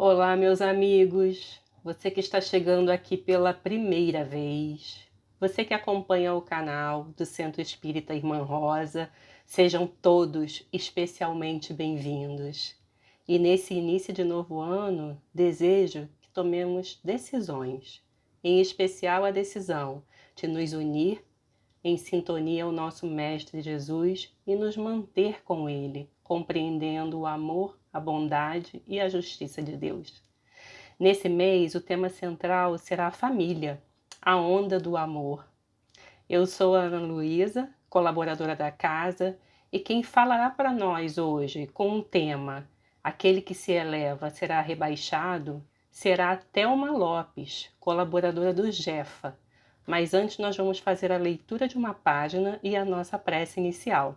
Olá, meus amigos, você que está chegando aqui pela primeira vez, você que acompanha o canal do Centro Espírita Irmã Rosa, sejam todos especialmente bem-vindos. E nesse início de novo ano, desejo que tomemos decisões, em especial a decisão de nos unir em sintonia ao nosso Mestre Jesus e nos manter com Ele, compreendendo o amor, a bondade e a justiça de Deus. Nesse mês, o tema central será a família, a onda do amor. Eu sou a Ana Luísa, colaboradora da casa, e quem falará para nós hoje com o tema Aquele que se eleva será rebaixado, será a Thelma Lopes, colaboradora do Jefa. Mas antes nós vamos fazer a leitura de uma página e a nossa prece inicial.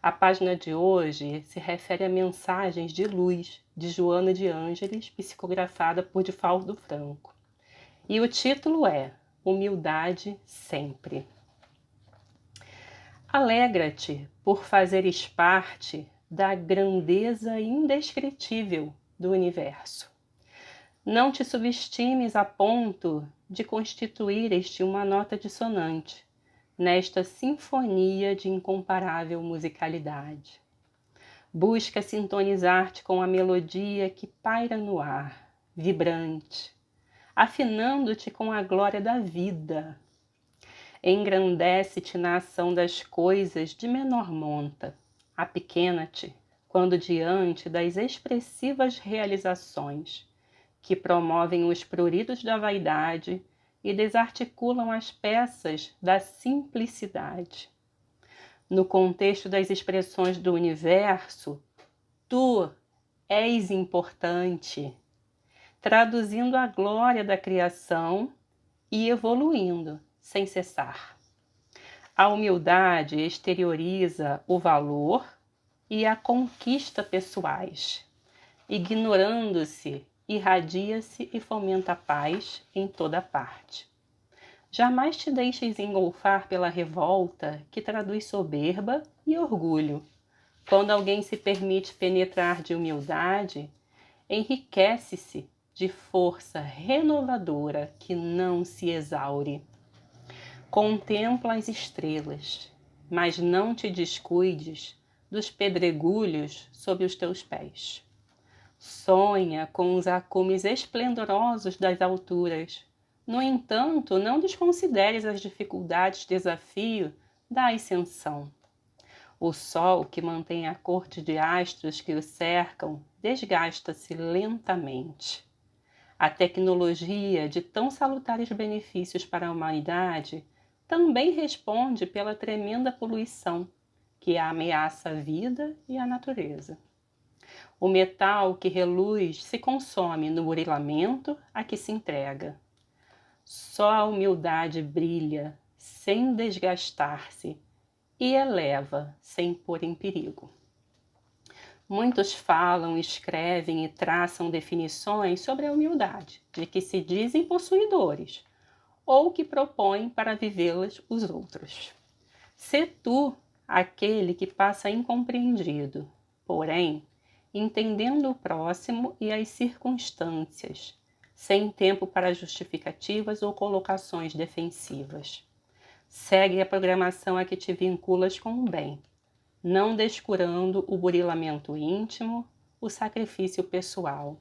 A página de hoje se refere a mensagens de luz de Joana de Ângeles, psicografada por Divaldo Franco. E o título é Humildade Sempre. Alegra-te por fazeres parte da grandeza indescritível do universo. Não te subestimes a ponto de constituir-te uma nota dissonante nesta sinfonia de incomparável musicalidade. Busca sintonizar-te com a melodia que paira no ar, vibrante, afinando-te com a glória da vida. Engrandece-te na ação das coisas de menor monta, apequena-te quando diante das expressivas realizações que promovem os pruridos da vaidade e desarticulam as peças da simplicidade. No contexto das expressões do universo, tu és importante, traduzindo a glória da criação e evoluindo sem cessar. A humildade exterioriza o valor e a conquista pessoais, ignorando-se, irradia-se e fomenta a paz em toda parte. Jamais te deixes engolfar pela revolta que traduz soberba e orgulho. Quando alguém se permite penetrar de humildade, enriquece-se de força renovadora que não se exaure. Contempla as estrelas, mas não te descuides dos pedregulhos sob os teus pés. Sonha com os acumes esplendorosos das alturas. No entanto, não desconsideres as dificuldades, desafio da ascensão. O sol que mantém a corte de astros que o cercam desgasta-se lentamente. A tecnologia de tão salutares benefícios para a humanidade também responde pela tremenda poluição que ameaça a vida e a natureza. O metal que reluz se consome no burilamento a que se entrega. Só a humildade brilha sem desgastar-se e eleva sem pôr em perigo. Muitos falam, escrevem e traçam definições sobre a humildade, de que se dizem possuidores, ou que propõem para vivê-las os outros. Sê tu aquele que passa incompreendido, porém, entendendo o próximo e as circunstâncias, sem tempo para justificativas ou colocações defensivas. Segue a programação a que te vinculas com o bem, não descurando o burilamento íntimo, o sacrifício pessoal.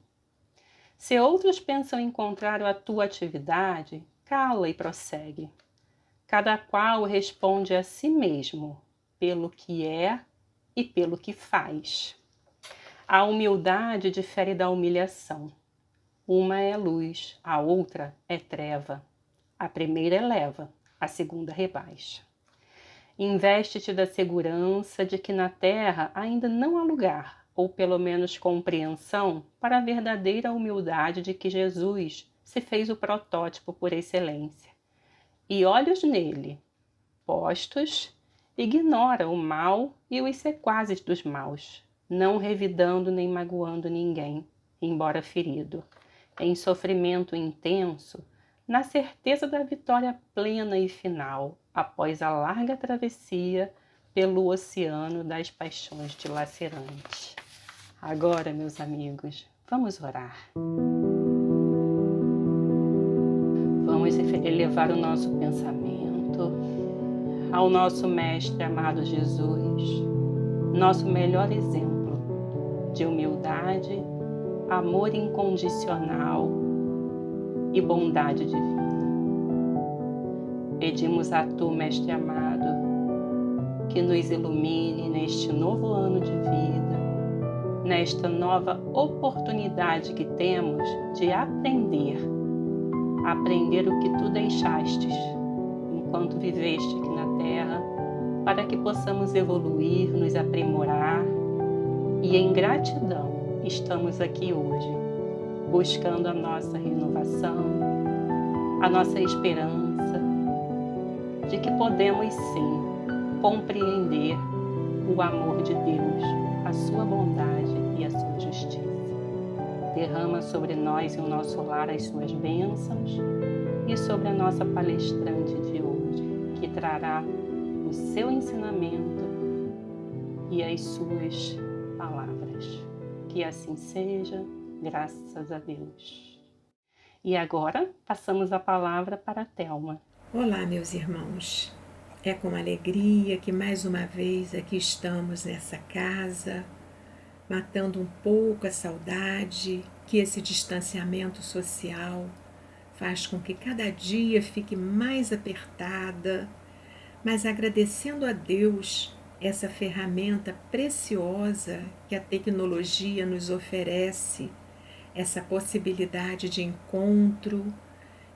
Se outros pensam em contrário à tua atividade, cala e prossegue. Cada qual responde a si mesmo, pelo que é e pelo que faz. A humildade difere da humilhação. Uma é luz, a outra é treva. A primeira eleva, a segunda rebaixa. Investe-te da segurança de que na terra ainda não há lugar, ou pelo menos compreensão, para a verdadeira humildade de que Jesus se fez o protótipo por excelência. E olhos nele, postos, ignora o mal e os sequazes dos maus, não revidando nem magoando ninguém, embora ferido, em sofrimento intenso, na certeza da vitória plena e final, após a larga travessia pelo oceano das paixões dilacerantes. Agora, meus amigos, Vamos orar. Vamos elevar o nosso pensamento ao nosso Mestre amado Jesus, nosso melhor exemplo de humildade, amor incondicional e bondade divina. Pedimos a Tu, Mestre amado, que nos ilumine neste novo ano de vida, nesta nova oportunidade que temos de aprender o que Tu deixastes enquanto viveste aqui na Terra, para que possamos evoluir, nos aprimorar, e em gratidão estamos aqui hoje, buscando a nossa renovação, a nossa esperança de que podemos sim compreender o amor de Deus, a sua bondade e a sua justiça. Derrama sobre nós e o nosso lar as suas bênçãos e sobre a nossa palestrante de hoje, que trará o seu ensinamento e as suas palavras. Que assim seja, graças a Deus. E agora passamos a palavra para a Thelma. Olá, meus irmãos. É com alegria que mais uma vez aqui estamos nessa casa, matando um pouco a saudade que esse distanciamento social faz com que cada dia fique mais apertada, mas agradecendo a Deus essa ferramenta preciosa que a tecnologia nos oferece, essa possibilidade de encontro,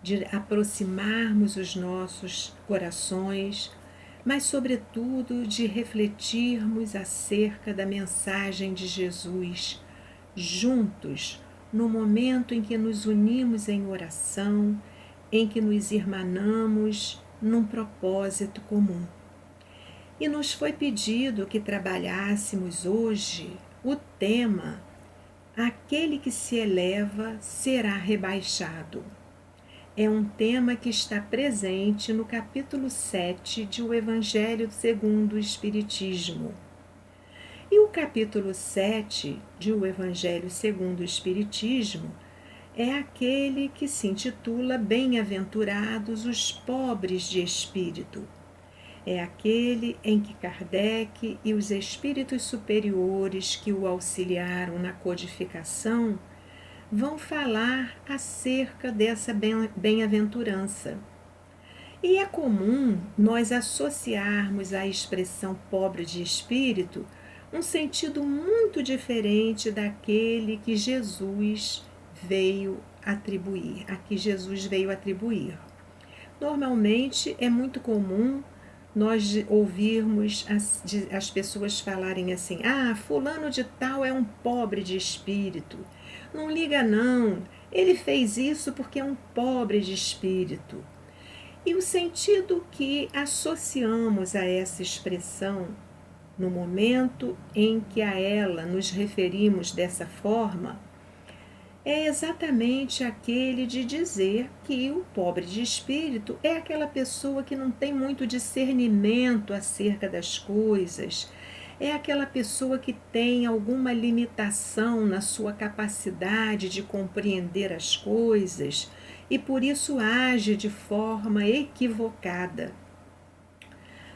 de aproximarmos os nossos corações, mas sobretudo de refletirmos acerca da mensagem de Jesus, juntos, no momento em que nos unimos em oração, em que nos irmanamos num propósito comum. E nos foi pedido que trabalhássemos hoje o tema "Aquele que se eleva será rebaixado". É um tema que está presente no capítulo 7 de O Evangelho segundo o Espiritismo. E o capítulo 7 de O Evangelho segundo o Espiritismo é aquele que se intitula Bem-aventurados os pobres de espírito. É aquele em que Kardec e os espíritos superiores que o auxiliaram na codificação vão falar acerca dessa bem-aventurança. E é comum nós associarmos à expressão pobre de espírito um sentido muito diferente daquele que Jesus veio atribuir, a que Jesus veio atribuir. Normalmente é muito comum nós ouvirmos as pessoas falarem assim: fulano de tal é um pobre de espírito. Não liga não, ele fez isso porque é um pobre de espírito. E o sentido que associamos a essa expressão no momento em que a ela nos referimos dessa forma é exatamente aquele de dizer que o pobre de espírito é aquela pessoa que não tem muito discernimento acerca das coisas, é aquela pessoa que tem alguma limitação na sua capacidade de compreender as coisas e por isso age de forma equivocada.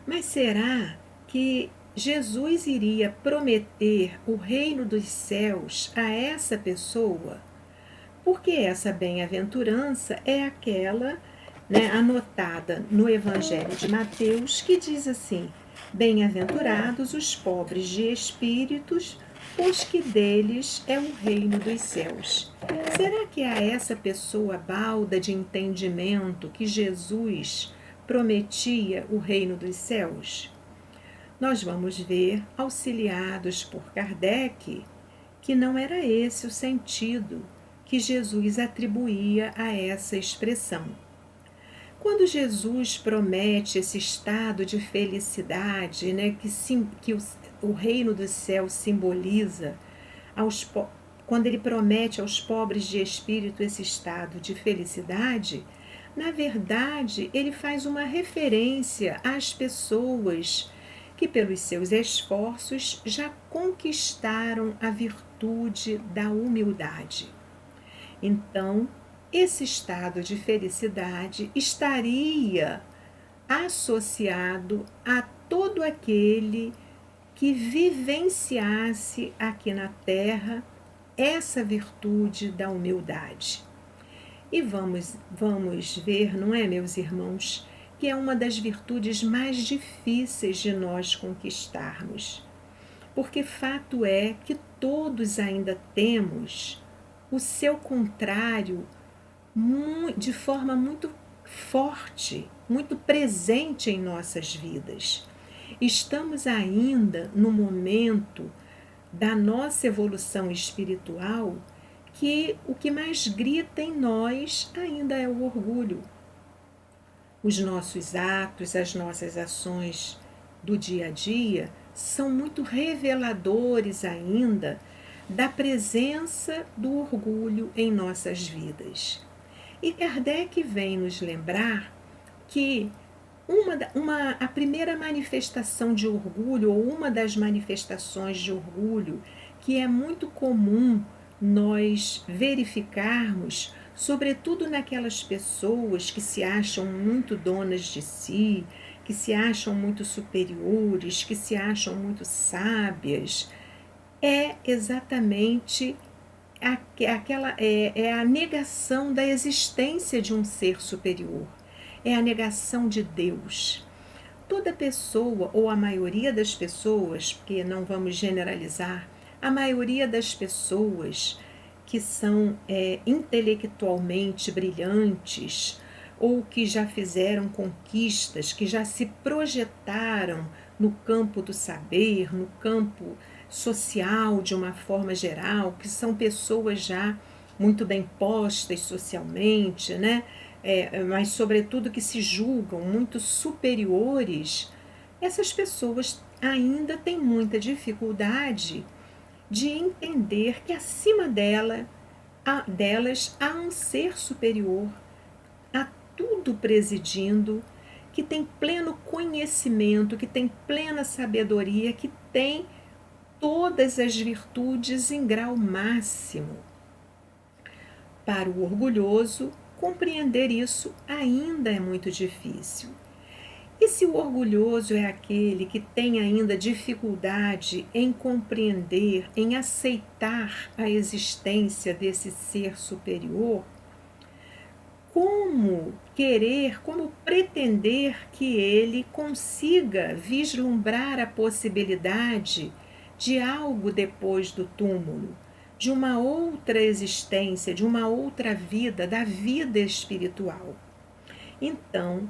Mas será que Jesus iria prometer o reino dos céus a essa pessoa? Porque essa bem-aventurança é aquela anotada no Evangelho de Mateus, que diz assim: bem-aventurados os pobres de espíritos, pois que deles é o reino dos céus. Será que a essa pessoa balda de entendimento que Jesus prometia o reino dos céus? Nós vamos ver, auxiliados por Kardec, que não era esse o sentido que Jesus atribuía a essa expressão. Quando Jesus promete esse estado de felicidade, que o reino do céu simboliza, quando ele promete aos pobres de espírito esse estado de felicidade, na verdade ele faz uma referência às pessoas que pelos seus esforços já conquistaram a virtude da humildade. Então, esse estado de felicidade estaria associado a todo aquele que vivenciasse aqui na Terra essa virtude da humildade. E vamos ver, não é, meus irmãos, que é uma das virtudes mais difíceis de nós conquistarmos. Porque fato é que todos ainda temos o seu contrário de forma muito forte, muito presente em nossas vidas. Estamos ainda no momento da nossa evolução espiritual que o que mais grita em nós ainda é o orgulho. Os nossos atos, as nossas ações do dia a dia são muito reveladores ainda da presença do orgulho em nossas vidas. E Kardec vem nos lembrar que a primeira manifestação de orgulho, ou uma das manifestações de orgulho, que é muito comum nós verificarmos, sobretudo naquelas pessoas que se acham muito donas de si, que se acham muito superiores, que se acham muito sábias, é exatamente a negação da existência de um ser superior, é a negação de Deus. Toda pessoa, ou a maioria das pessoas, porque não vamos generalizar, a maioria das pessoas que são intelectualmente brilhantes, ou que já fizeram conquistas, que já se projetaram no campo do saber, no campo social de uma forma geral, que são pessoas já muito bem postas socialmente, né? Mas sobretudo que se julgam muito superiores, essas pessoas ainda têm muita dificuldade de entender que acima delas há um ser superior, há tudo presidindo, que tem pleno conhecimento, que tem plena sabedoria, que tem todas as virtudes em grau máximo. Para o orgulhoso, compreender isso ainda é muito difícil. E se o orgulhoso é aquele que tem ainda dificuldade em compreender, em aceitar a existência desse ser superior, como pretender que ele consiga vislumbrar a possibilidade de algo depois do túmulo, de uma outra existência, de uma outra vida, da vida espiritual? Então,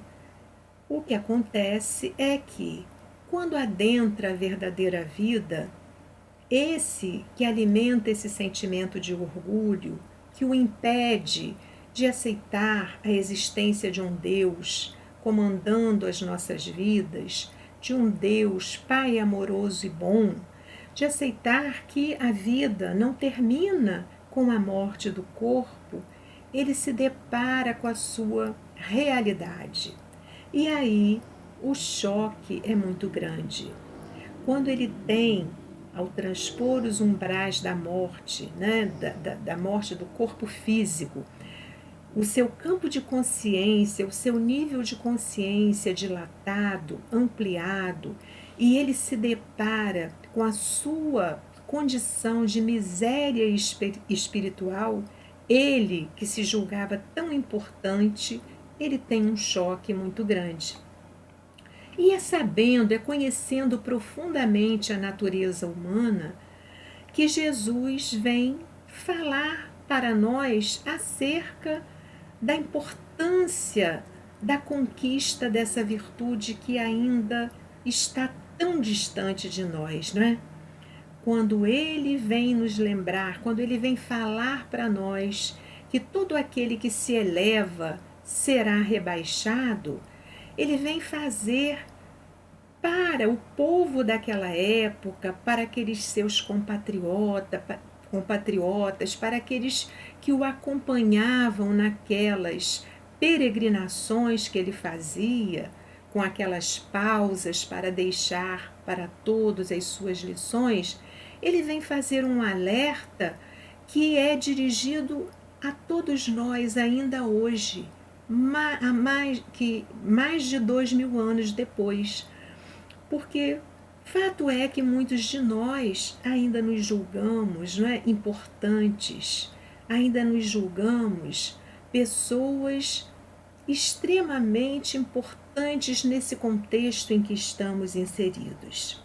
o que acontece é que, quando adentra a verdadeira vida, esse que alimenta esse sentimento de orgulho, que o impede de aceitar a existência de um Deus comandando as nossas vidas, de um Deus Pai amoroso e bom, de aceitar que a vida não termina com a morte do corpo, ele se depara com a sua realidade. E aí o choque é muito grande. Quando ele tem, ao transpor os umbrais da morte, né, da morte do corpo físico, o seu campo de consciência, o seu nível de consciência dilatado, ampliado, e ele se depara com a sua condição de miséria espiritual, ele, que se julgava tão importante, ele tem um choque muito grande. E é sabendo, é conhecendo profundamente a natureza humana, que Jesus vem falar para nós acerca da importância da conquista dessa virtude que ainda está tão distante de nós, não é? Quando ele vem nos lembrar, quando ele vem falar para nós que todo aquele que se eleva será rebaixado, ele vem fazer para o povo daquela época, para aqueles seus compatriotas, para aqueles que o acompanhavam naquelas peregrinações que ele fazia, com aquelas pausas para deixar para todos as suas lições, ele vem fazer um alerta que é dirigido a todos nós ainda hoje, mais de 2000 anos depois. Porque fato é que muitos de nós ainda nos julgamos, não é, importantes, ainda nos julgamos pessoas extremamente importantes nesse contexto em que estamos inseridos.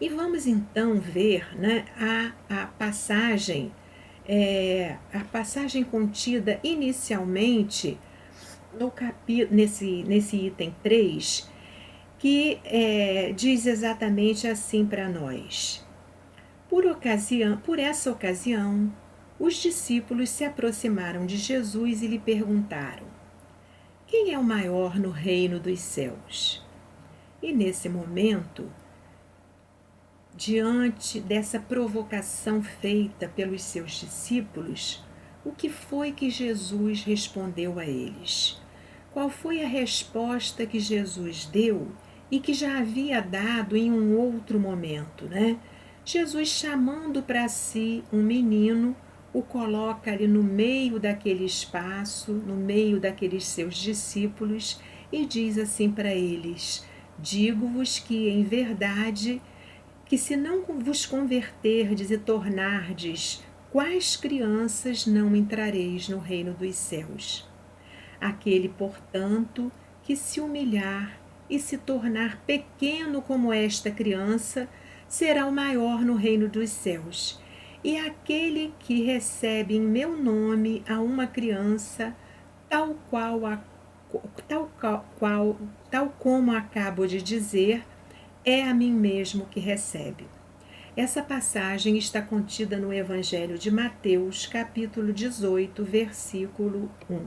E vamos então ver, né, a passagem contida inicialmente no nesse item 3, que diz exatamente assim para nós. Por essa ocasião, os discípulos se aproximaram de Jesus e lhe perguntaram: quem é o maior no reino dos céus? E nesse momento, diante dessa provocação feita pelos seus discípulos, o que foi que Jesus respondeu a eles? Qual foi a resposta que Jesus deu e que já havia dado em um outro momento, né? Jesus, chamando para si um menino, o coloca ali no meio daquele espaço, no meio daqueles seus discípulos, e diz assim para eles: digo-vos que, em verdade, que se não vos converterdes e tornardes quais crianças, não entrareis no reino dos céus. Aquele, portanto, que se humilhar e se tornar pequeno como esta criança, será o maior no reino dos céus. E aquele que recebe em meu nome a uma criança, tal como acabo de dizer, é a mim mesmo que recebe. Essa passagem está contida no Evangelho de Mateus, capítulo 18, versículo 1.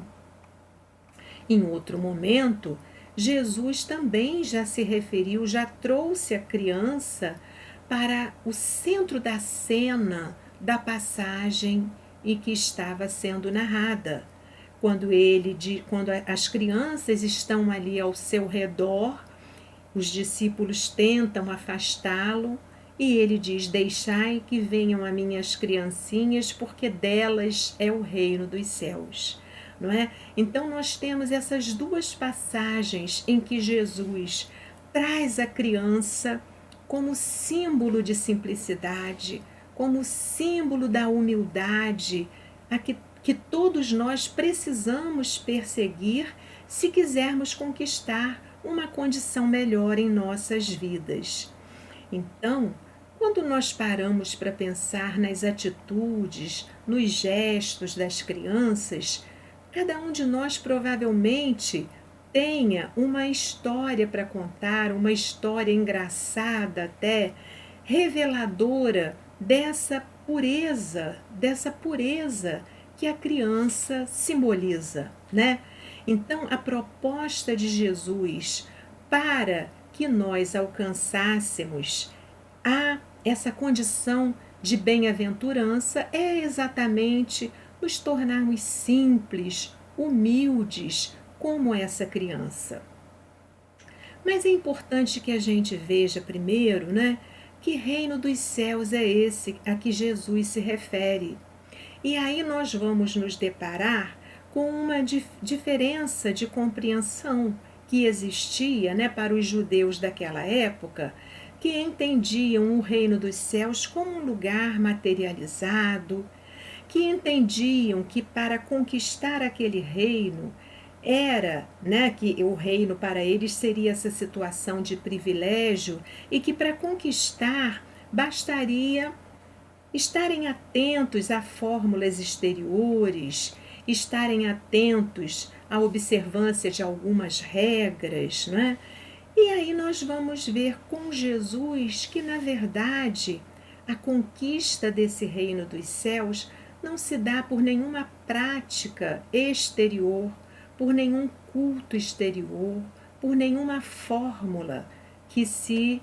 Em outro momento, Jesus também já se referiu, já trouxe a criança para o centro da cena da passagem em que estava sendo narrada. Quando as crianças estão ali ao seu redor, os discípulos tentam afastá-lo e ele diz: deixai que venham as minhas criancinhas, porque delas é o reino dos céus. Não é? Então nós temos essas duas passagens em que Jesus traz a criança como símbolo de simplicidade, como símbolo da humildade, que todos nós precisamos perseguir se quisermos conquistar uma condição melhor em nossas vidas. Então, quando nós paramos para pensar nas atitudes, nos gestos das crianças, cada um de nós provavelmente tenha uma história para contar, uma história engraçada até, reveladora dessa pureza que a criança simboliza, né? Então, a proposta de Jesus para que nós alcançássemos essa condição de bem-aventurança é exatamente nos tornarmos simples, humildes, como essa criança. Mas é importante que a gente veja primeiro, né, que reino dos céus é esse a que Jesus se refere. E aí nós vamos nos deparar com uma diferença de compreensão que existia, né, para os judeus daquela época, que entendiam o reino dos céus como um lugar materializado, que entendiam que para conquistar aquele reino era, né, que o reino para eles seria essa situação de privilégio e que para conquistar bastaria estarem atentos a fórmulas exteriores, estarem atentos à observância de algumas regras, né? E aí nós vamos ver com Jesus que, na verdade, a conquista desse reino dos céus não se dá por nenhuma prática exterior, por nenhum culto exterior, por nenhuma fórmula que se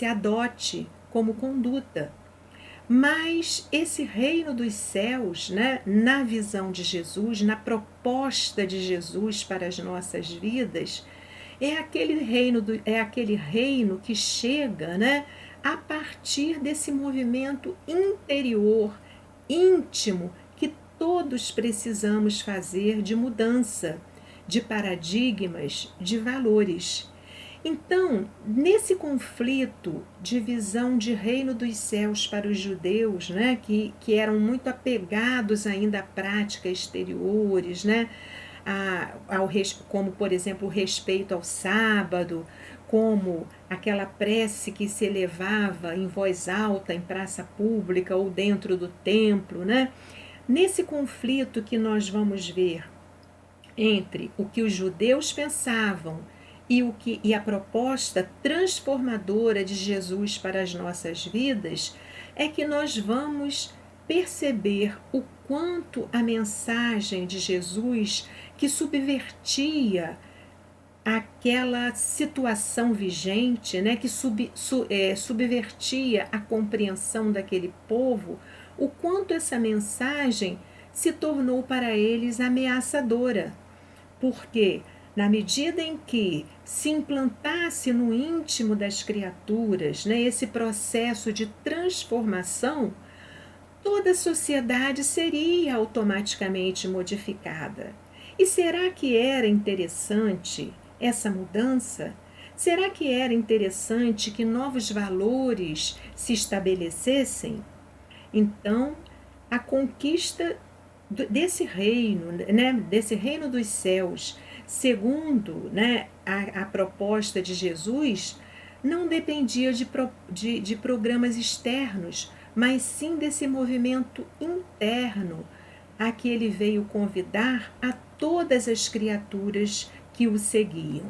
adote como conduta. Mas esse reino dos céus, né, na visão de Jesus, na proposta de Jesus para as nossas vidas, é aquele reino que chega, né, a partir desse movimento interior, íntimo, que todos precisamos fazer de mudança, de paradigmas, de valores. Então, nesse conflito de visão de reino dos céus para os judeus, né, que eram muito apegados ainda a práticas exteriores, né, como, por exemplo, o respeito ao sábado, como aquela prece que se elevava em voz alta em praça pública ou dentro do templo, né? Nesse conflito que nós vamos ver entre o que os judeus pensavam e a proposta transformadora de Jesus para as nossas vidas, é que nós vamos perceber o quanto a mensagem de Jesus, que subvertia aquela situação vigente, né, que subvertia a compreensão daquele povo, o quanto essa mensagem se tornou para eles ameaçadora. Porque, na medida em que se implantasse no íntimo das criaturas, né, esse processo de transformação, toda a sociedade seria automaticamente modificada. E será que era interessante essa mudança? Será que era interessante que novos valores se estabelecessem? Então, a conquista desse reino, né, desse reino dos céus, segundo, né, a proposta de Jesus, não dependia de programas externos, mas sim desse movimento interno a que ele veio convidar a todas as criaturas que o seguiam.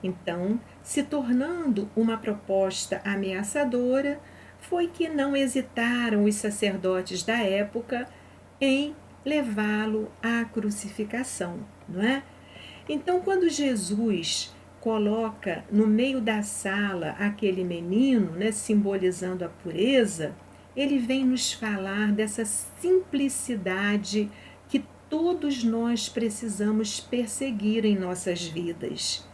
Então, se tornando uma proposta ameaçadora, foi que não hesitaram os sacerdotes da época em levá-lo à crucificação, não é? Então, quando Jesus coloca no meio da sala aquele menino, né, simbolizando a pureza, ele vem nos falar dessa simplicidade que todos nós precisamos perseguir em nossas vidas.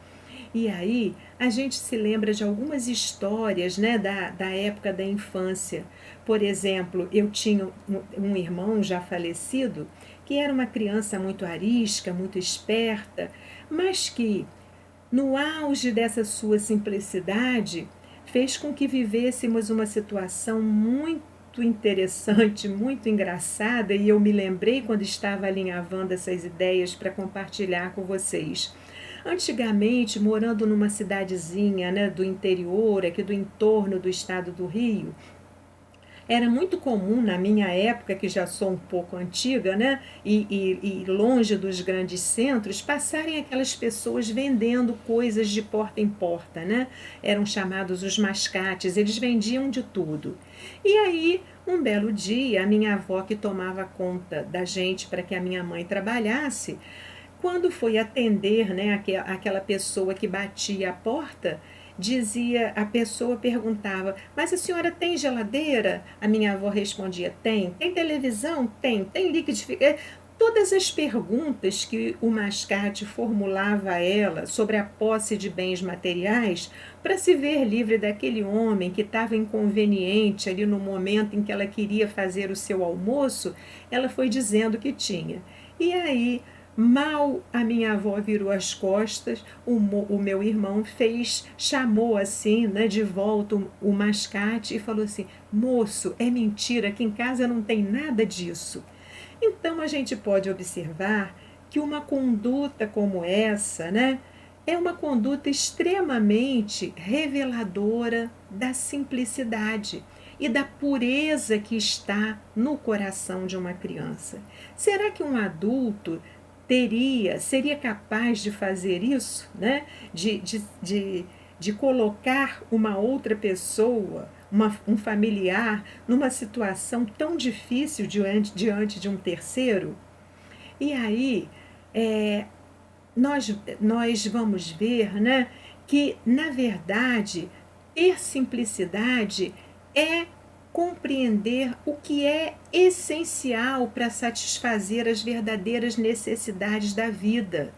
E aí a gente se lembra de algumas histórias, né, da época da infância. Por exemplo, eu tinha um irmão já falecido que era uma criança muito arisca, muito esperta, mas que, no auge dessa sua simplicidade, fez com que vivêssemos uma situação muito interessante, muito engraçada, e eu me lembrei quando estava alinhavando essas ideias para compartilhar com vocês. Antigamente, morando numa cidadezinha, né, do interior, aqui do entorno do estado do Rio, era muito comum na minha época, que já sou um pouco antiga, né, e longe dos grandes centros, passarem aquelas pessoas vendendo coisas de porta em porta, né? Eram chamados os mascates, eles vendiam de tudo. E aí, um belo dia, a minha avó, que tomava conta da gente para que a minha mãe trabalhasse, quando foi atender, né, aquela pessoa que batia a porta, a pessoa perguntava: mas a senhora tem geladeira? A minha avó respondia: tem. Tem televisão? Tem. Tem liquidificador? Todas as perguntas que o mascate formulava a ela sobre a posse de bens materiais, para se ver livre daquele homem que estava inconveniente ali no momento em que ela queria fazer o seu almoço, ela foi dizendo que tinha. E aí, mal a minha avó virou as costas, o meu irmão chamou assim, né, de volta o mascate e falou assim: moço, é mentira, aqui em casa não tem nada disso. Então a gente pode observar que uma conduta como essa, né, é uma conduta extremamente reveladora da simplicidade e da pureza que está no coração de uma criança. Será que um adulto seria capaz de fazer isso, né? De colocar uma outra pessoa, um familiar, numa situação tão difícil diante de um terceiro? E aí, nós vamos ver, né, que, na verdade, ter simplicidade é compreender o que é essencial para satisfazer as verdadeiras necessidades da vida.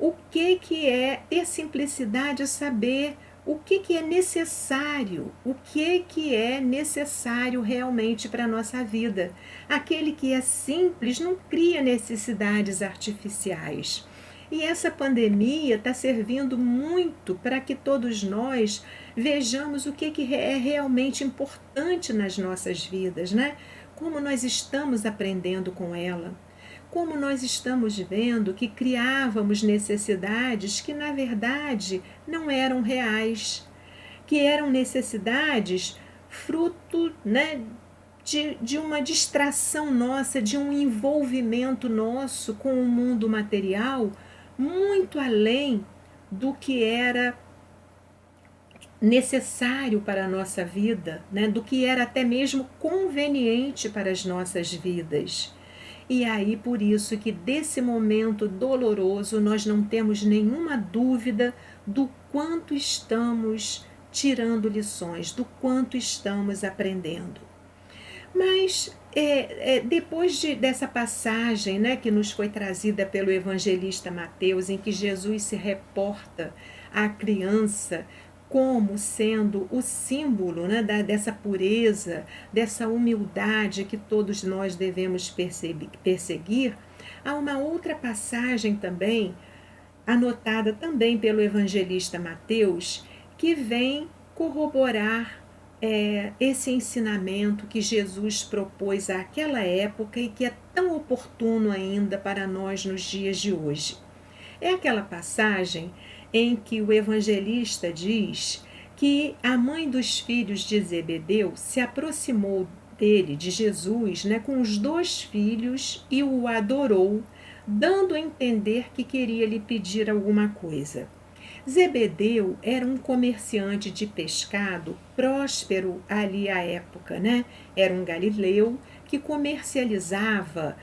o que é ter simplicidade, é saber o que é necessário, o que é necessário realmente para a nossa vida. Aquele que é simples não cria necessidades artificiais. E essa pandemia está servindo muito para que todos nós vejamos o que é realmente importante nas nossas vidas, né? Como nós estamos aprendendo com ela. Como nós estamos vendo que criávamos necessidades que, na verdade, não eram reais, que eram necessidades fruto, né, de uma distração nossa, de um envolvimento nosso com o mundo material, muito além do que era necessário para a nossa vida, né, do que era até mesmo conveniente para as nossas vidas. E aí, por isso que desse momento doloroso, nós não temos nenhuma dúvida do quanto estamos tirando lições, do quanto estamos aprendendo. Mas depois dessa passagem, né, que nos foi trazida pelo evangelista Mateus, em que Jesus se reporta à criança como sendo o símbolo, né, dessa pureza, dessa humildade que todos nós devemos perseguir, há uma outra passagem também, anotada também pelo evangelista Mateus, que vem corroborar esse ensinamento que Jesus propôs àquela época e que é tão oportuno ainda para nós nos dias de hoje. É aquela passagem em que o evangelista diz que a mãe dos filhos de Zebedeu se aproximou dele, de Jesus, né, com os 2 filhos e o adorou, dando a entender que queria lhe pedir alguma coisa. Zebedeu era um comerciante de pescado próspero ali à época, né? Era um galileu que comercializava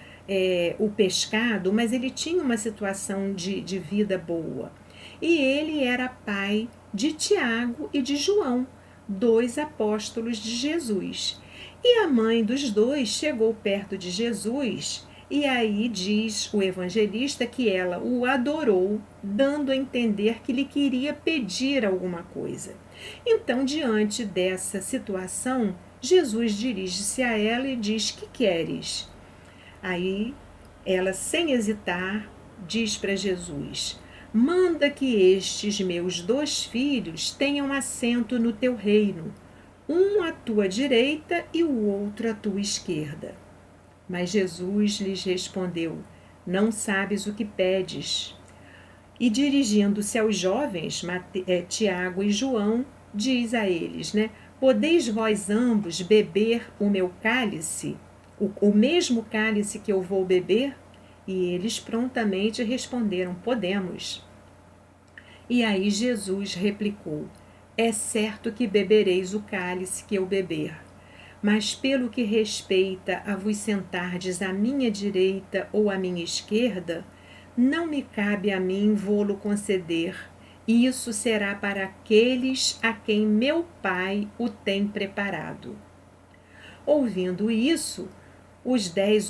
o pescado, mas ele tinha uma situação de vida boa. E ele era pai de Tiago e de João, 2 apóstolos de Jesus. E a mãe dos 2 chegou perto de Jesus, e aí diz o evangelista que ela o adorou, dando a entender que lhe queria pedir alguma coisa. Então, diante dessa situação, Jesus dirige-se a ela e diz: "Que queres?" Aí ela, sem hesitar, diz para Jesus: "Manda que estes meus 2 filhos tenham assento no teu reino, um à tua direita e o outro à tua esquerda." Mas Jesus lhes respondeu: "Não sabes o que pedes." E dirigindo-se aos jovens, Tiago e João, diz a eles, né: "Podeis vós ambos beber o meu cálice, o mesmo cálice que eu vou beber?" E eles prontamente responderam: "Podemos." E aí Jesus replicou: "É certo que bebereis o cálice que eu beber, mas pelo que respeita a vos sentardes à minha direita ou à minha esquerda, não me cabe a mim vô-lo conceder. Isso será para aqueles a quem meu Pai o tem preparado." Ouvindo isso, os 10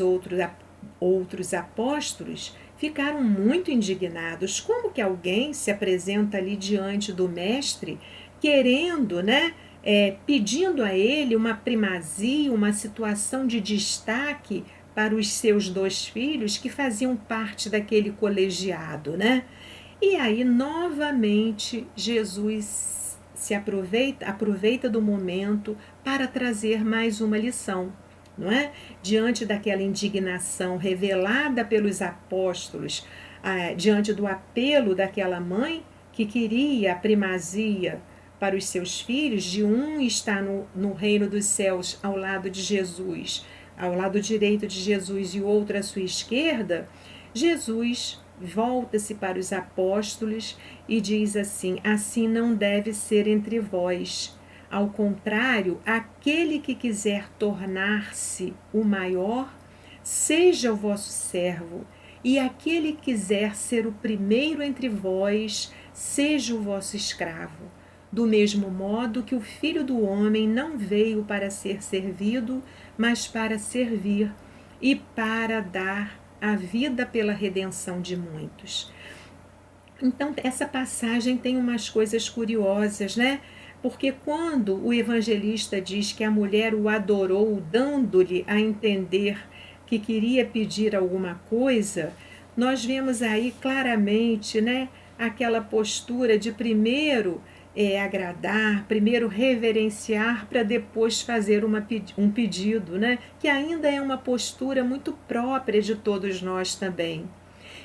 outros apóstolos ficaram muito indignados. Como que alguém se apresenta ali diante do mestre querendo, né, pedindo a ele uma primazia, uma situação de destaque para os seus 2 filhos que faziam parte daquele colegiado, né? E aí, novamente, Jesus se aproveita do momento para trazer mais uma lição, não é? Diante daquela indignação revelada pelos apóstolos, diante do apelo daquela mãe que queria a primazia para os seus filhos, de um estar no reino dos céus ao lado de Jesus, ao lado direito de Jesus e o outro à sua esquerda, Jesus volta-se para os apóstolos e diz assim: "Assim não deve ser entre vós. Ao contrário, aquele que quiser tornar-se o maior, seja o vosso servo, e aquele que quiser ser o primeiro entre vós, seja o vosso escravo. Do mesmo modo que o Filho do Homem não veio para ser servido, mas para servir e para dar a vida pela redenção de muitos." Então, essa passagem tem umas coisas curiosas, né? Porque quando o evangelista diz que a mulher o adorou, dando-lhe a entender que queria pedir alguma coisa, nós vemos aí claramente, né, aquela postura de primeiro agradar, primeiro reverenciar, para depois fazer um pedido, né? Que ainda é uma postura muito própria de todos nós também.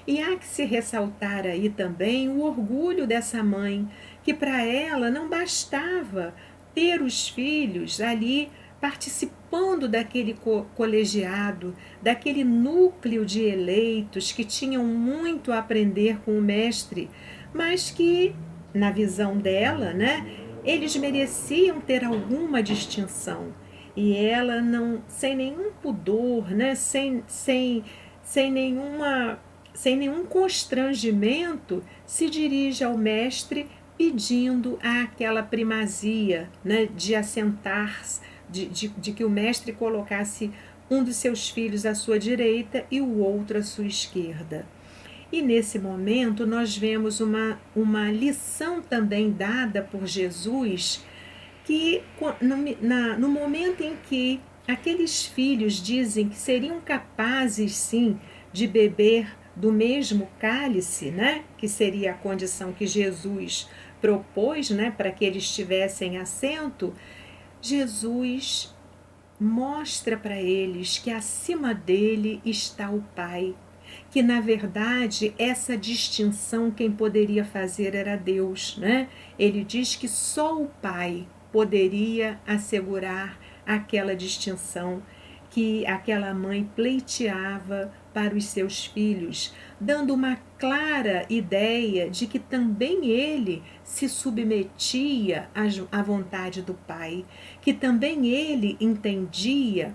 E há que se ressaltar aí também o orgulho dessa mãe, que para ela não bastava ter os filhos ali participando daquele colegiado, daquele núcleo de eleitos que tinham muito a aprender com o mestre, mas que, na visão dela, né, eles mereciam ter alguma distinção. E ela não, sem nenhum pudor, né, sem nenhuma sem nenhum constrangimento, se dirige ao mestre pedindo aquela primazia, né, de assentar, de que o mestre colocasse um dos seus filhos à sua direita e o outro à sua esquerda. E nesse momento nós vemos uma lição também dada por Jesus, que no momento em que aqueles filhos dizem que seriam capazes sim de beber do mesmo cálice, né, que seria a condição que Jesus propôs, né, para que eles tivessem assento, Jesus mostra para eles que acima dele está o Pai, que na verdade essa distinção quem poderia fazer era Deus, né? Ele diz que só o Pai poderia assegurar aquela distinção que aquela mãe pleiteava para os seus filhos, dando uma clara ideia de que também ele se submetia à vontade do Pai, que também ele entendia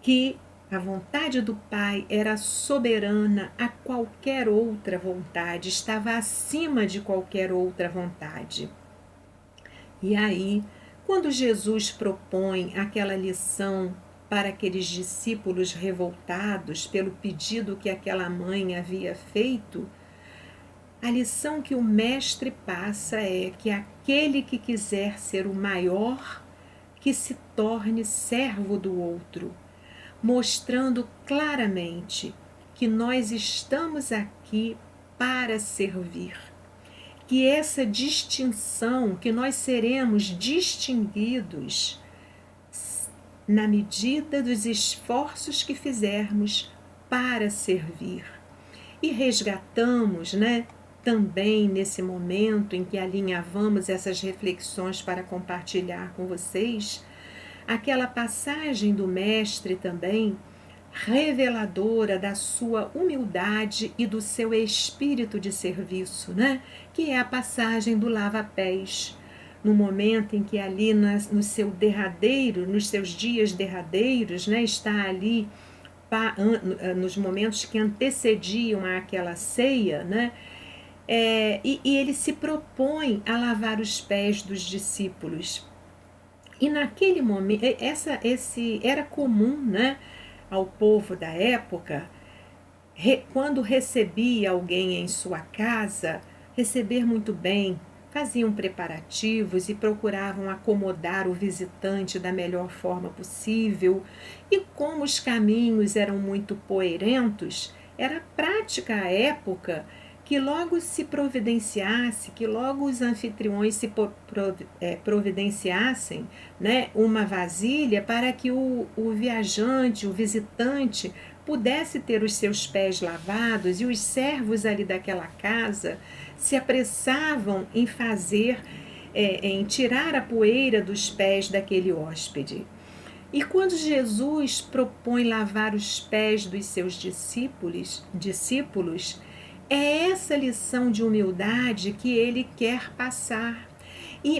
que a vontade do Pai era soberana a qualquer outra vontade, estava acima de qualquer outra vontade. E aí, quando Jesus propõe aquela lição para aqueles discípulos revoltados pelo pedido que aquela mãe havia feito, a lição que o mestre passa é que aquele que quiser ser o maior, que se torne servo do outro, mostrando claramente que nós estamos aqui para servir. Que essa distinção, que nós seremos distinguidos na medida dos esforços que fizermos para servir. E resgatamos, né, também nesse momento em que alinhavamos essas reflexões para compartilhar com vocês, aquela passagem do mestre também, reveladora da sua humildade e do seu espírito de serviço, né? Que é a passagem do lava-pés. No momento em que ali no seu derradeiro, nos seus dias derradeiros, né, está ali nos momentos que antecediam àquela ceia, né? E ele se propõe a lavar os pés dos discípulos. E naquele momento, era comum, né, ao povo da época, quando recebia alguém em sua casa, receber muito bem, faziam preparativos e procuravam acomodar o visitante da melhor forma possível. E como os caminhos eram muito poeirentos, era prática à época que logo se providenciasse, que logo os anfitriões se providenciassem, né, uma vasilha para que o viajante, o visitante, pudesse ter os seus pés lavados, e os servos ali daquela casa se apressavam em em tirar a poeira dos pés daquele hóspede. E quando Jesus propõe lavar os pés dos seus discípulos, é essa lição de humildade que ele quer passar.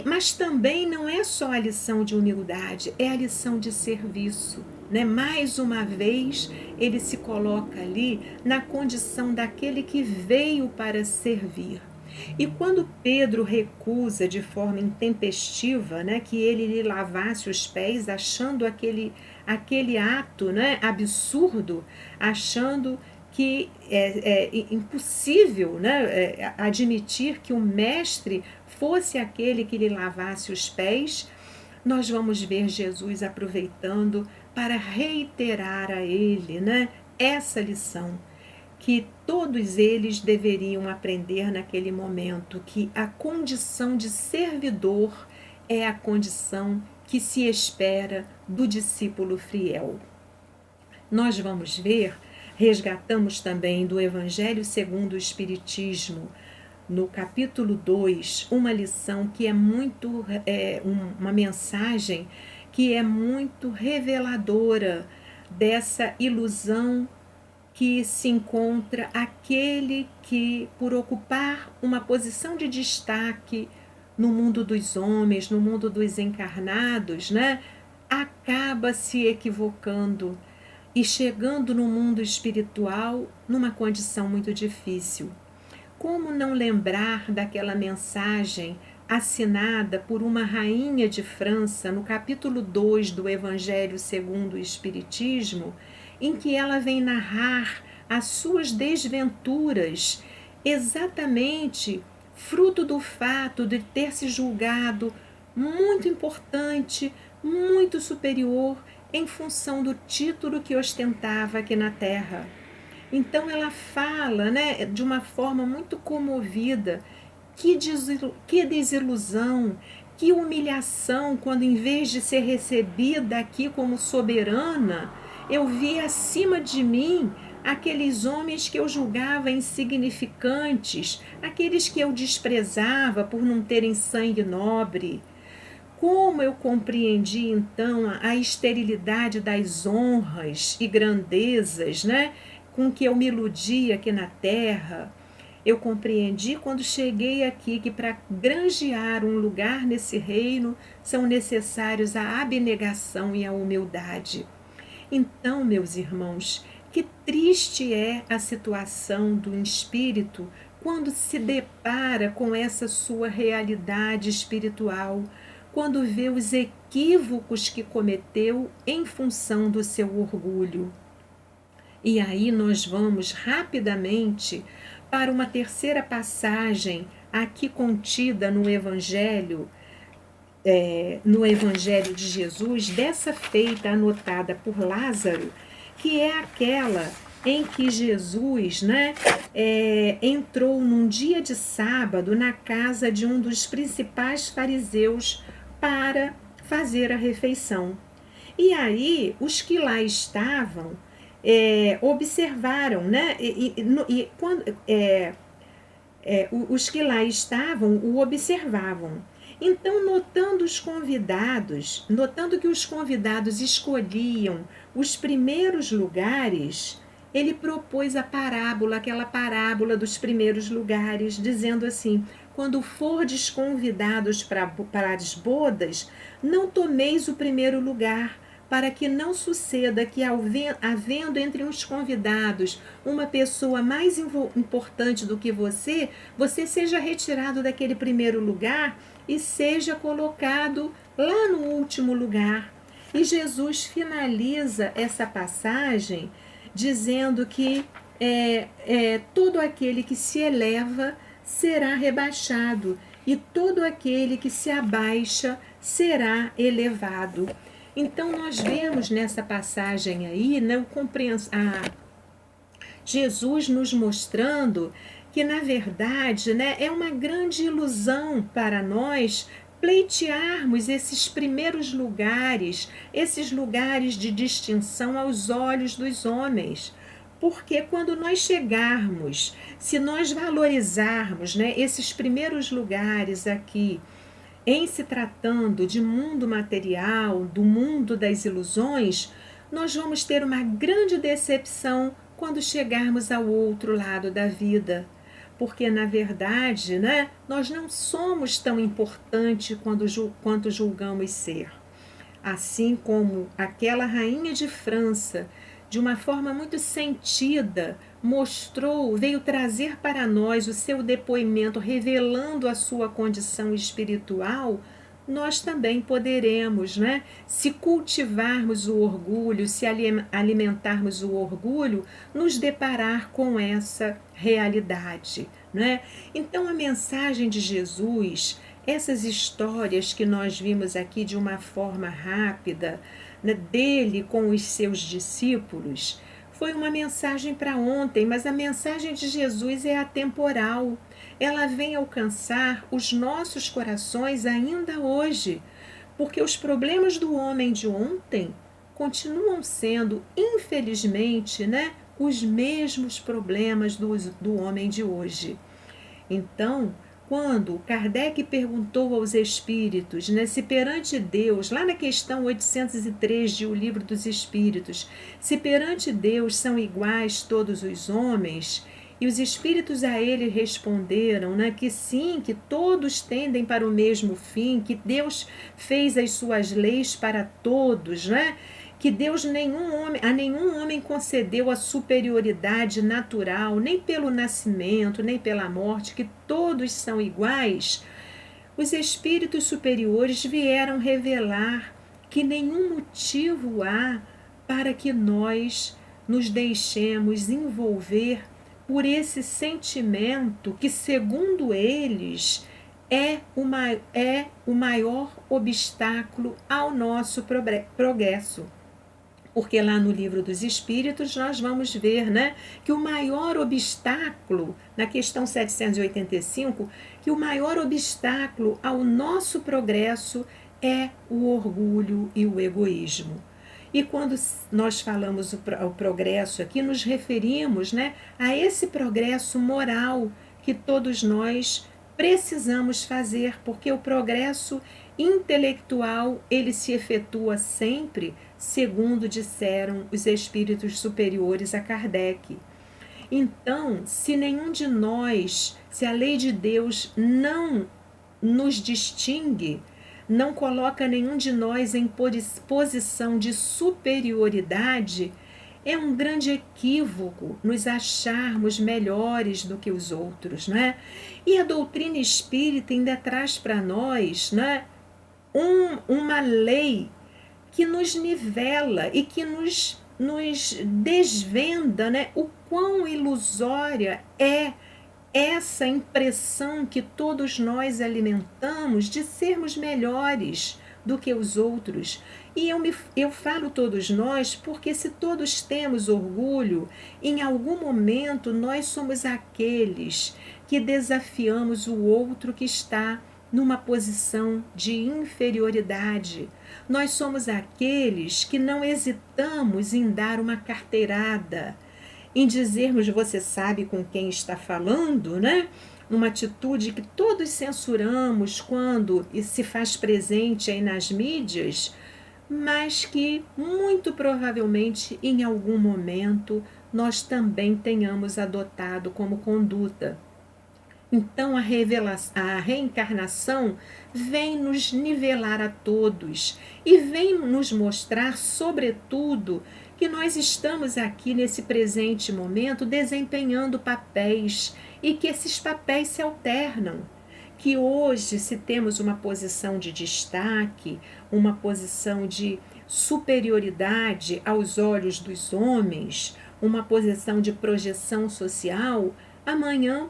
Mas também não é só a lição de humildade, é a lição de serviço. Né? Mais uma vez, ele se coloca ali na condição daquele que veio para servir. E quando Pedro recusa de forma intempestiva, né, que ele lhe lavasse os pés, achando aquele ato, né, absurdo, achando que é impossível, né, admitir que o mestre fosse aquele que lhe lavasse os pés, nós vamos ver Jesus aproveitando para reiterar a ele, né, essa lição que todos eles deveriam aprender naquele momento, que a condição de servidor é a condição que se espera do discípulo fiel. Nós vamos ver, resgatamos também do Evangelho segundo o Espiritismo, no capítulo 2, uma lição que é muito, uma mensagem que é muito reveladora dessa ilusão que se encontra aquele que, por ocupar uma posição de destaque no mundo dos homens, no mundo dos encarnados, né, acaba se equivocando e chegando no mundo espiritual numa condição muito difícil. Como não lembrar daquela mensagem assinada por uma rainha de França no capítulo 2 do Evangelho segundo o Espiritismo, em que ela vem narrar as suas desventuras, exatamente fruto do fato de ter se julgado muito importante, muito superior em função do título que ostentava aqui na Terra. Então ela fala, né, de uma forma muito comovida, que desilusão, que humilhação, quando em vez de ser recebida aqui como soberana, eu vi acima de mim aqueles homens que eu julgava insignificantes, aqueles que eu desprezava por não terem sangue nobre. Como eu compreendi então a esterilidade das honras e grandezas, né, com que eu me iludia aqui na terra. Eu compreendi quando cheguei aqui que para granjear um lugar nesse reino são necessários a abnegação e a humildade. Então, meus irmãos, que triste é a situação do espírito quando se depara com essa sua realidade espiritual, quando vê os equívocos que cometeu em função do seu orgulho. E aí nós vamos rapidamente para uma terceira passagem aqui contida no Evangelho de Jesus, dessa feita anotada por Lázaro, que é aquela em que Jesus, né, entrou num dia de sábado na casa de um dos principais fariseus para fazer a refeição. E aí os que lá estavam observaram, né, os que lá estavam o observavam. Então, notando que os convidados escolhiam os primeiros lugares, ele propôs aquela parábola dos primeiros lugares, dizendo assim: quando fordes convidados para as bodas, não tomeis o primeiro lugar, para que não suceda que, havendo entre os convidados uma pessoa mais importante do que você seja retirado daquele primeiro lugar e seja colocado lá no último lugar. E Jesus finaliza essa passagem dizendo que todo aquele que se eleva será rebaixado e todo aquele que se abaixa será elevado. Então nós vemos nessa passagem aí, né, Jesus nos mostrando que, na verdade, né, é uma grande ilusão para nós pleitearmos esses primeiros lugares, esses lugares de distinção aos olhos dos homens. Porque quando nós chegarmos, se nós valorizarmos, né, esses primeiros lugares aqui, em se tratando de mundo material, do mundo das ilusões, nós vamos ter uma grande decepção quando chegarmos ao outro lado da vida. Porque, na verdade, né, nós não somos tão importantes quanto julgamos ser. Assim como aquela rainha de França, de uma forma muito sentida, veio trazer para nós o seu depoimento, revelando a sua condição espiritual, nós também poderemos, né? Se cultivarmos o orgulho, se alimentarmos o orgulho, nos deparar com essa realidade, né? Então, a mensagem de Jesus, essas histórias que nós vimos aqui de uma forma rápida, né, dele com os seus discípulos, foi uma mensagem para ontem, mas a mensagem de Jesus é atemporal. Ela vem alcançar os nossos corações ainda hoje, porque os problemas do homem de ontem continuam sendo, infelizmente, né, os mesmos problemas do homem de hoje. Então, quando Kardec perguntou aos espíritos, né, se perante Deus, lá na questão 803 de O Livro dos Espíritos, se perante Deus são iguais todos os homens, e os espíritos a ele responderam, né, que sim, que todos tendem para o mesmo fim, que Deus fez as suas leis para todos, né? Que Deus a nenhum homem concedeu a superioridade natural, nem pelo nascimento, nem pela morte, que todos são iguais. Os espíritos superiores vieram revelar que nenhum motivo há para que nós nos deixemos envolver por esse sentimento que, segundo eles, é o maior obstáculo ao nosso progresso. Porque lá no Livro dos Espíritos nós vamos ver, né, que o maior obstáculo, na questão 785, que o maior obstáculo ao nosso progresso é o orgulho e o egoísmo. E quando nós falamos o progresso aqui, nos referimos, né, a esse progresso moral que todos nós precisamos fazer, porque o progresso intelectual ele se efetua sempre, segundo disseram os espíritos superiores a Kardec. Então, se nenhum de nós, se a lei de Deus não nos distingue, não coloca nenhum de nós em posição de superioridade, é um grande equívoco nos acharmos melhores do que os outros, né? E a doutrina espírita ainda traz para nós, né, uma lei que nos nivela e que nos desvenda, né, o quão ilusória é essa impressão que todos nós alimentamos de sermos melhores do que os outros. E eu falo todos nós porque, se todos temos orgulho, em algum momento nós somos aqueles que desafiamos o outro que está numa posição de inferioridade. Nós somos aqueles que não hesitamos em dar uma carteirada, em dizermos você sabe com quem está falando, né? Uma atitude que todos censuramos quando se faz presente aí nas mídias, mas que muito provavelmente em algum momento nós também tenhamos adotado como conduta. Então a reencarnação vem nos nivelar a todos e vem nos mostrar, sobretudo, que nós estamos aqui nesse presente momento desempenhando papéis e que esses papéis se alternam. Que hoje, se temos uma posição de destaque, uma posição de superioridade aos olhos dos homens, uma posição de projeção social, amanhã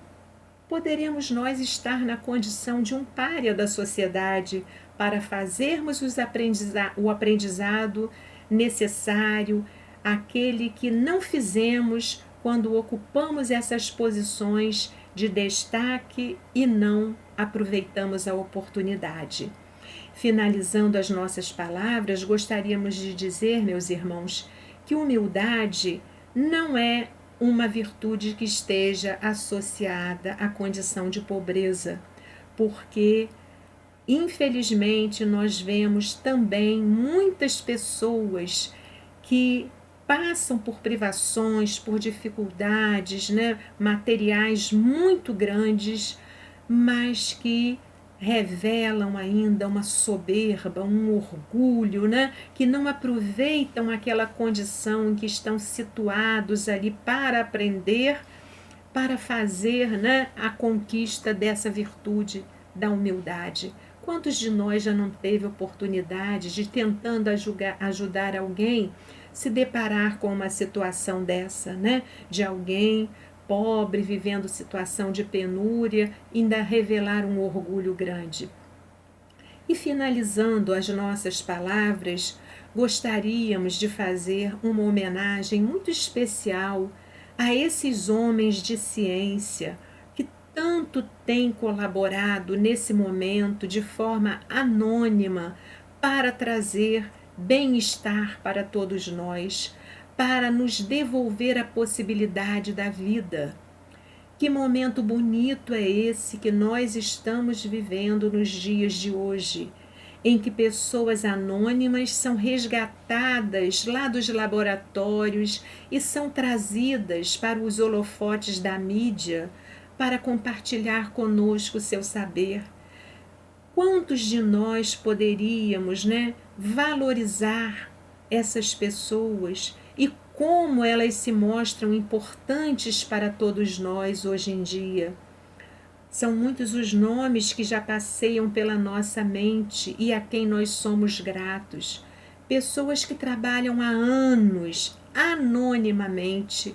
poderemos nós estar na condição de um pária da sociedade para fazermos o aprendizado necessário, aquele que não fizemos quando ocupamos essas posições de destaque e não aproveitamos a oportunidade. Finalizando as nossas palavras, gostaríamos de dizer, meus irmãos, que humildade não é uma virtude que esteja associada à condição de pobreza, porque, infelizmente, nós vemos também muitas pessoas que passam por privações, por dificuldades, né, materiais muito grandes, mas que revelam ainda uma soberba, um orgulho, né, que não aproveitam aquela condição em que estão situados ali para aprender, para fazer, né, a conquista dessa virtude da humildade. Quantos de nós já não teve oportunidade de, tentando ajudar alguém, se deparar com uma situação dessa, né? De alguém pobre, vivendo situação de penúria, ainda revelar um orgulho grande. E finalizando as nossas palavras, gostaríamos de fazer uma homenagem muito especial a esses homens de ciência que tanto têm colaborado nesse momento de forma anônima para trazer bem-estar para todos nós, para nos devolver a possibilidade da vida. Que momento bonito é esse que nós estamos vivendo nos dias de hoje, em que pessoas anônimas são resgatadas lá dos laboratórios e são trazidas para os holofotes da mídia para compartilhar conosco seu saber. Quantos de nós poderíamos, valorizar essas pessoas e como elas se mostram importantes para todos nós hoje em dia? São muitos os nomes que já passeiam pela nossa mente e a quem nós somos gratos. Pessoas que trabalham há anos, anonimamente,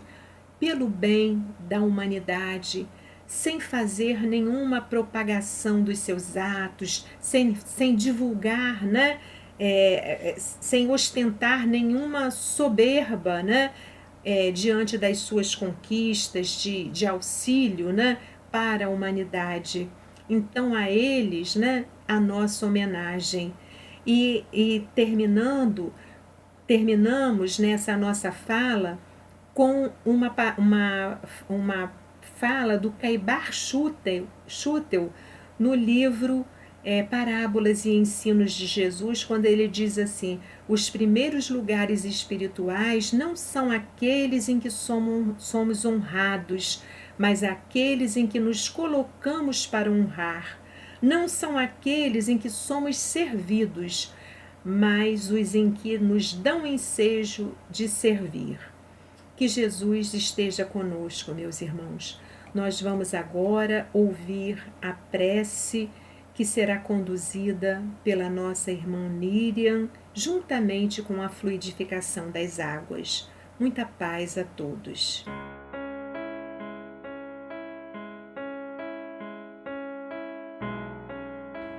pelo bem da humanidade, sem fazer nenhuma propagação dos seus atos, sem divulgar, sem ostentar nenhuma soberba, diante das suas conquistas de auxílio, para a humanidade. Então, a eles, a nossa homenagem. E terminamos nessa nossa fala com uma fala do Caibar Schutel no livro Parábolas e Ensinos de Jesus, quando ele diz assim: os primeiros lugares espirituais não são aqueles em que somos honrados, mas aqueles em que nos colocamos para honrar. Não são aqueles em que somos servidos, mas os em que nos dão ensejo de servir. Que Jesus esteja conosco, meus irmãos. Nós vamos agora ouvir a prece que será conduzida pela nossa irmã Miriam, juntamente com a fluidificação das águas. Muita paz a todos.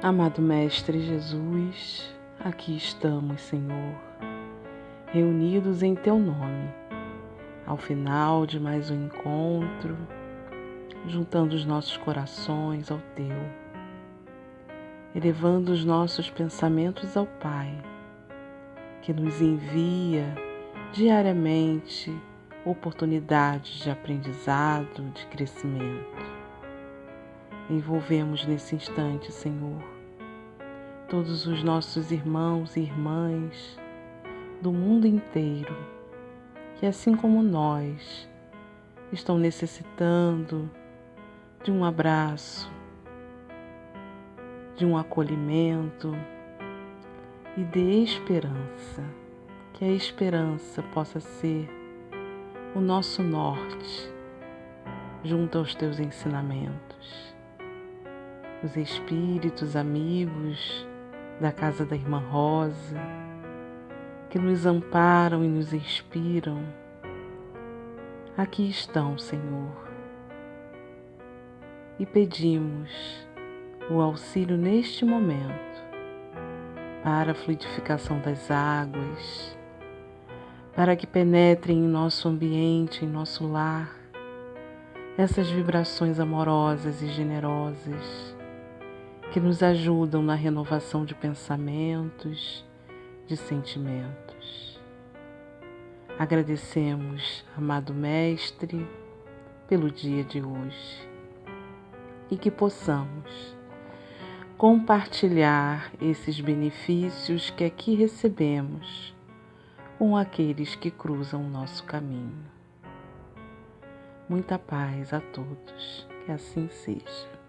Amado Mestre Jesus, aqui estamos, Senhor, reunidos em Teu nome, ao final de mais um encontro, juntando os nossos corações ao Teu, elevando os nossos pensamentos ao Pai, que nos envia diariamente oportunidades de aprendizado, de crescimento. Envolvemos nesse instante, Senhor, todos os nossos irmãos e irmãs do mundo inteiro, que assim como nós, estão necessitando de um abraço, de um acolhimento e de esperança. Que a esperança possa ser o nosso norte junto aos Teus ensinamentos. Os espíritos amigos da casa da Irmã Rosa, que nos amparam e nos inspiram, aqui estão, Senhor, e pedimos o auxílio neste momento para a fluidificação das águas, para que penetrem em nosso ambiente, em nosso lar, essas vibrações amorosas e generosas que nos ajudam na renovação de pensamentos, de sentimentos. Agradecemos, amado Mestre, pelo dia de hoje e que possamos compartilhar esses benefícios que aqui recebemos com aqueles que cruzam o nosso caminho. Muita paz a todos, que assim seja.